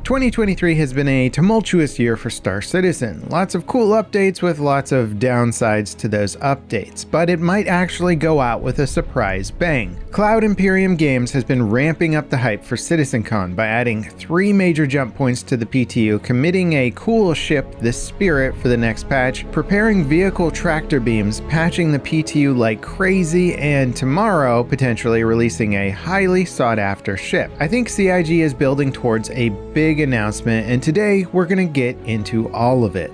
2023 has been a tumultuous year for Star Citizen. Lots of cool updates with lots of downsides to those updates, but it might actually go out with a surprise bang. Cloud Imperium Games has been ramping up the hype for CitizenCon by adding 3 major jump points to the PTU, committing a cool ship, the Spirit, for the next patch, preparing vehicle tractor beams, patching the PTU like crazy, and tomorrow potentially releasing a highly sought after ship. I think CIG is building towards a big announcement, and today we're gonna get into all of it.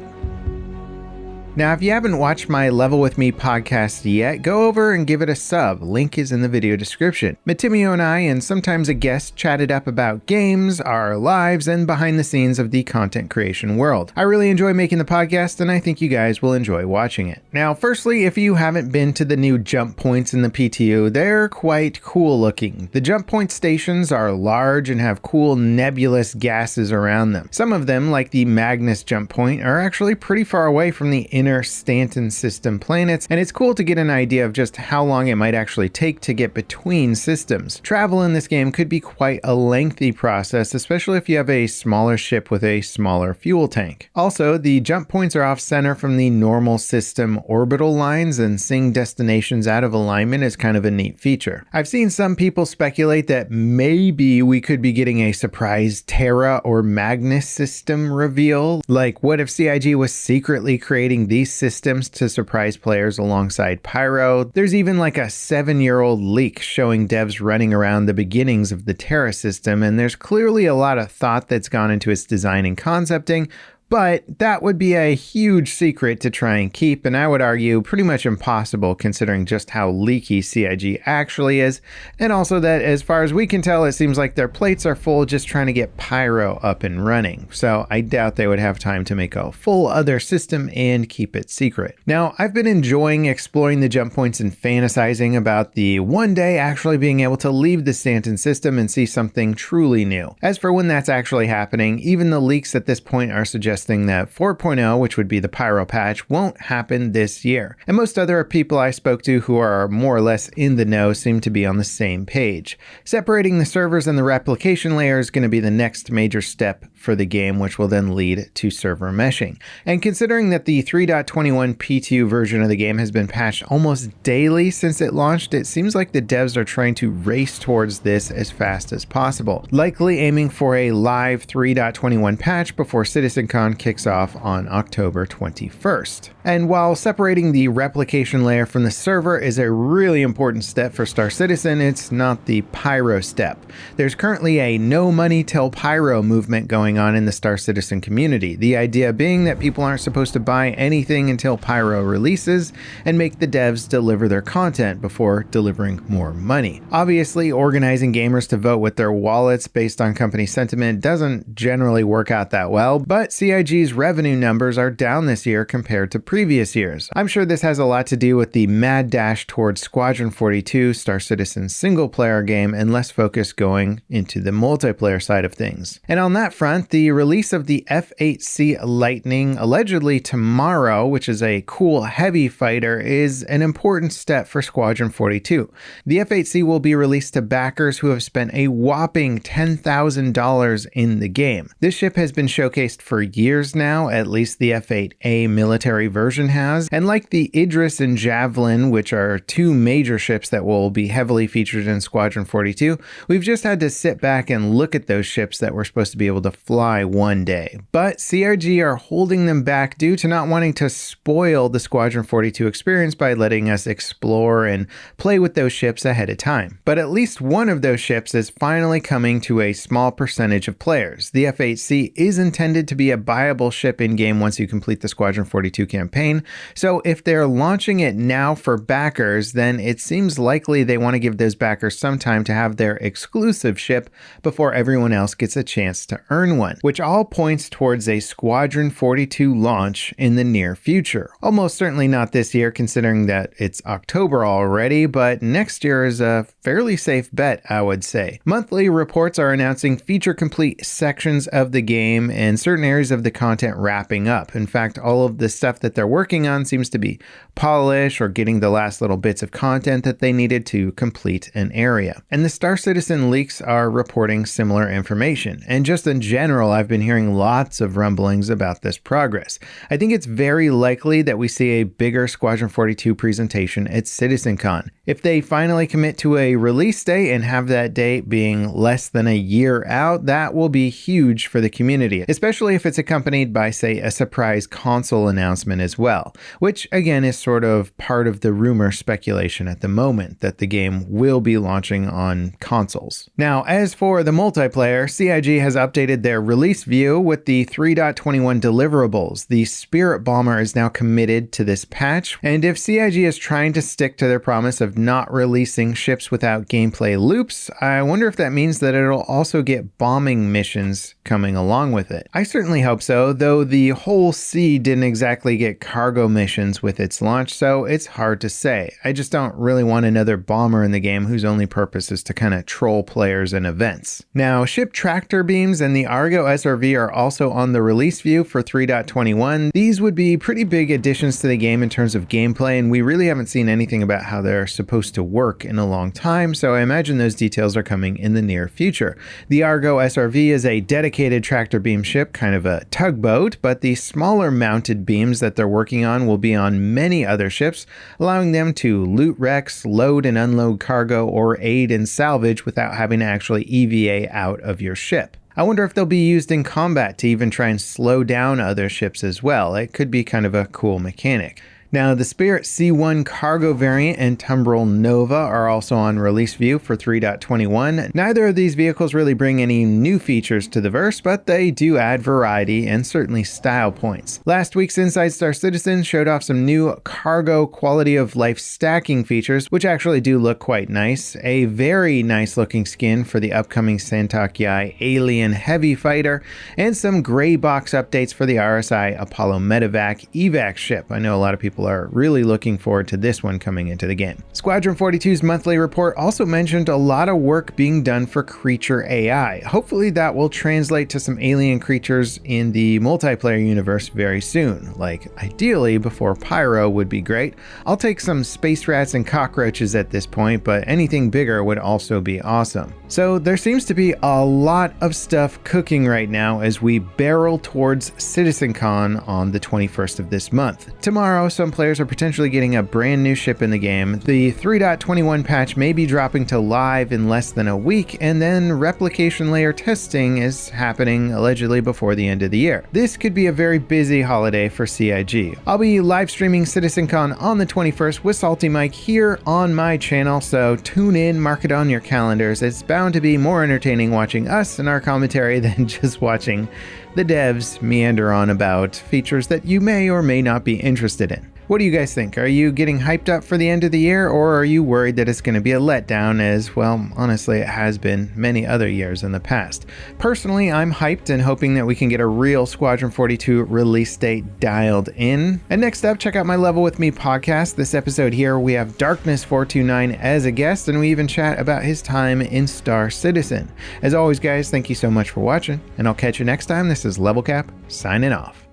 Now, if you haven't watched my Level With Me podcast yet, go over and give it a sub. Link is in the video description. Matimio and I, and sometimes a guest, chatted up about games, our lives, and behind the scenes of the content creation world. I really enjoy making the podcast, and I think you guys will enjoy watching it. Now, firstly, if you haven't been to the new jump points in the PTU, they're quite cool looking. The jump point stations are large and have cool nebulous gases around them. Some of them, like the Magnus jump point, are actually pretty far away from the inner Stanton system planets, and it's cool to get an idea of just how long it might actually take to get between systems. Travel in this game could be quite a lengthy process, especially if you have a smaller ship with a smaller fuel tank. Also, the jump points are off center from the normal system orbital lines, and seeing destinations out of alignment is kind of a neat feature. I've seen some people speculate that maybe we could be getting a surprise Terra or Magnus system reveal. Like, what if CIG was secretly creating these systems to surprise players alongside Pyro? There's even like a 7-year-old leak showing devs running around the beginnings of the Terra system, and there's clearly a lot of thought that's gone into its design and concepting, but that would be a huge secret to try and keep, and I would argue pretty much impossible considering just how leaky CIG actually is, and also that as far as we can tell, it seems like their plates are full just trying to get Pyro up and running, so I doubt they would have time to make a full other system and keep it secret. Now, I've been enjoying exploring the jump points and fantasizing about the one day actually being able to leave the Stanton system and see something truly new. As for when that's actually happening, even the leaks at this point are suggesting that 4.0, which would be the Pyro patch, won't happen this year. And most other people I spoke to who are more or less in the know seem to be on the same page. Separating the servers and the replication layer is going to be the next major step for the game, which will then lead to server meshing. And considering that the 3.21 PTU version of the game has been patched almost daily since it launched, it seems like the devs are trying to race towards this as fast as possible, likely aiming for a live 3.21 patch before CitizenCon kicks off on October 21st. And while separating the replication layer from the server is a really important step for Star Citizen, it's not the Pyro step. There's currently a no money till Pyro movement going on in the Star Citizen community, the idea being that people aren't supposed to buy anything until Pyro releases and make the devs deliver their content before delivering more money. Obviously, organizing gamers to vote with their wallets based on company sentiment doesn't generally work out that well, but CIG's revenue numbers are down this year compared to previous years. I'm sure this has a lot to do with the mad dash towards Squadron 42, Star Citizen's single player game, and less focus going into the multiplayer side of things. And on that front, the release of the F-8C Lightning allegedly tomorrow, which is a cool heavy fighter, is an important step for Squadron 42. The F-8C will be released to backers who have spent a whopping $10,000 in the game. This ship has been showcased for years now, at least the F-8A military version has, and like the Idris and Javelin, which are 2 major ships that will be heavily featured in Squadron 42, we've just had to sit back and look at those ships that were supposed to be able to fly one day. But CIG are holding them back due to not wanting to spoil the Squadron 42 experience by letting us explore and play with those ships ahead of time. But at least one of those ships is finally coming to a small percentage of players. The F-8C is intended to be a buyable ship in-game once you complete the Squadron 42 campaign, so if they're launching it now for backers, then it seems likely they want to give those backers some time to have their exclusive ship before everyone else gets a chance to earn one, which all points towards a Squadron 42 launch in the near future. Almost certainly not this year considering that it's October already, but next year is a fairly safe bet, I would say. Monthly reports are announcing feature complete sections of the game, and certain areas of of the content wrapping up. In fact, all of the stuff that they're working on seems to be polish or getting the last little bits of content that they needed to complete an area. And the Star Citizen leaks are reporting similar information. And just in general, I've been hearing lots of rumblings about this progress. I think it's very likely that we see a bigger Squadron 42 presentation at CitizenCon. If they finally commit to a release date and have that date being less than a year out, that will be huge for the community, especially if it's accompanied by, say, a surprise console announcement as well, which again is sort of part of the rumor speculation at the moment that the game will be launching on consoles. Now, as for the multiplayer, CIG has updated their release view with the 3.21 deliverables. The Spirit Bomber is now committed to this patch, and if CIG is trying to stick to their promise of not releasing ships without gameplay loops, I wonder if that means that it'll also get bombing missions coming along with it. I certainly hope so, though the whole sea didn't exactly get cargo missions with its launch, so it's hard to say. I just don't really want another bomber in the game whose only purpose is to kind of troll players and events. Now, ship tractor beams and the Argo SRV are also on the release view for 3.21. These would be pretty big additions to the game in terms of gameplay, and we really haven't seen anything about how they're supposed to work in a long time, so I imagine those details are coming in the near future. The Argo SRV is a dedicated tractor beam ship, kind of a tugboat, but the smaller mounted beams that they're working on will be on many other ships, allowing them to loot wrecks, load and unload cargo, or aid in salvage without having to actually EVA out of your ship. I wonder if they'll be used in combat to even try and slow down other ships as well. It could be kind of a cool mechanic. Now, the Spirit C1 Cargo variant and Tumbril Nova are also on release view for 3.21. Neither of these vehicles really bring any new features to the verse, but they do add variety and certainly style points. Last week's Inside Star Citizen showed off some new cargo quality of life stacking features, which actually do look quite nice. A very nice looking skin for the upcoming Santok Yai Alien Heavy Fighter, and some gray box updates for the RSI Apollo Medevac evac ship. I know a lot of people are really looking forward to this one coming into the game. Squadron 42's monthly report also mentioned a lot of work being done for creature AI. Hopefully that will translate to some alien creatures in the multiplayer universe very soon. Like, ideally before Pyro would be great. I'll take some space rats and cockroaches at this point, but anything bigger would also be awesome. So there seems to be a lot of stuff cooking right now as we barrel towards CitizenCon on the 21st of this month. Tomorrow, some players are potentially getting a brand new ship in the game. The 3.21 patch may be dropping to live in less than a week, and then replication layer testing is happening allegedly before the end of the year. This could be a very busy holiday for CIG. I'll be live streaming CitizenCon on the 21st with Salty Mike here on my channel, so tune in, mark it on your calendars. It's bound to be more entertaining watching us and our commentary than just watching the devs meander on about features that you may or may not be interested in. What do you guys think? Are you getting hyped up for the end of the year, or are you worried that it's going to be a letdown, as, well, honestly, it has been many other years in the past? Personally, I'm hyped and hoping that we can get a real Squadron 42 release date dialed in. And next up, check out my Level With Me podcast. This episode here, we have Darkness429 as a guest, and we even chat about his time in Star Citizen. As always, guys, thank you so much for watching, and I'll catch you next time. This is Level Cap, signing off.